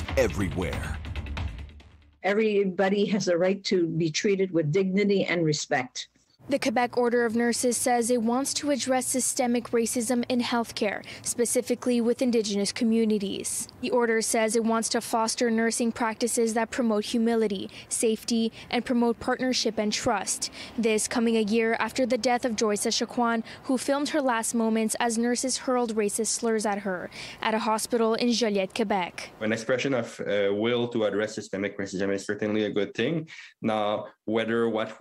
doctors everywhere. Everybody has a right to be treated with dignity and respect. The Quebec Order of Nurses says it wants to address systemic racism in healthcare, specifically with Indigenous communities. The order says it wants to foster nursing practices that promote humility, safety, and promote partnership and trust. This coming a year after the death of Joyce Echaquan, who filmed her last moments as nurses hurled racist slurs at her at a hospital in Joliette, Quebec. An expression of will to address systemic racism is certainly a good thing. Now, whether what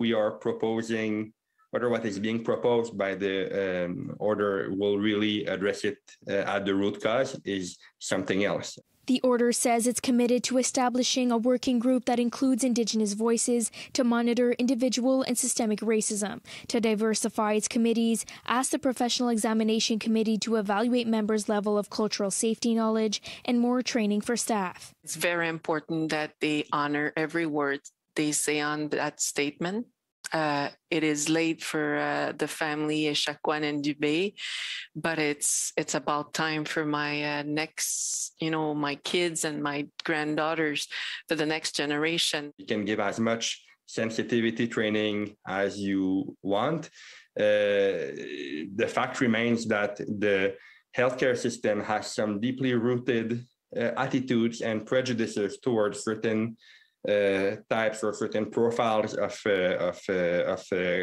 is being proposed by the order will really address it at the root cause is something else. The order says it's committed to establishing a working group that includes Indigenous voices to monitor individual and systemic racism, to diversify its committees, ask the Professional Examination Committee to evaluate members' level of cultural safety knowledge, and more training for staff. It's very important that they honor every word they say on that statement. It is late for the family Echaquan and Dubé, but it's about time for my my kids and my granddaughters, for the next generation. You can give as much sensitivity training as you want. The fact remains that the healthcare system has some deeply rooted attitudes and prejudices towards certain types or certain profiles of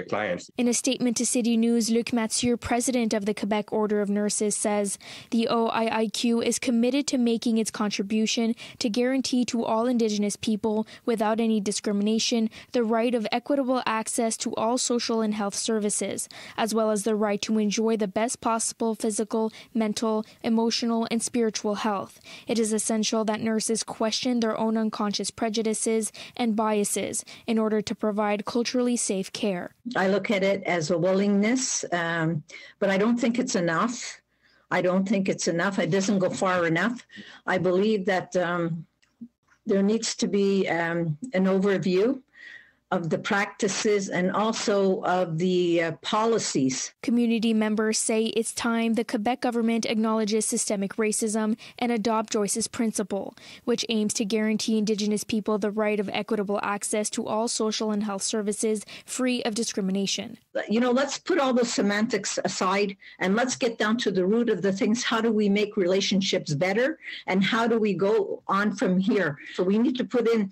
clients. In a statement to City News, Luc Mathieu, president of the Quebec Order of Nurses, says the OIIQ is committed to making its contribution to guarantee to all Indigenous people, without any discrimination, the right of equitable access to all social and health services, as well as the right to enjoy the best possible physical, mental, emotional, and spiritual health. It is essential that nurses question their own unconscious prejudices and biases in order to provide culturally safe care. I look at it as a willingness, but I don't think it's enough. It doesn't go far enough. I believe that there needs to be an overview of the practices and also of the policies. Community members say it's time the Quebec government acknowledges systemic racism and adopt Joyce's principle, which aims to guarantee Indigenous people the right of equitable access to all social and health services free of discrimination. Let's put all the semantics aside and let's get down to the root of the things. How do we make relationships better and how do we go on from here? So we need to put in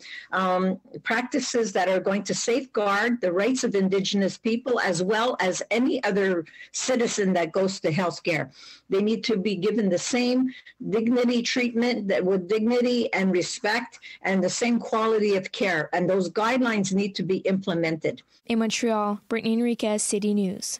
practices that are going to safeguard the rights of Indigenous people as well as any other citizen that goes to healthcare. They need to be given the same dignity treatment, that with dignity and respect and the same quality of care. And those guidelines need to be implemented. In Montreal, Brittany Henriques, City News.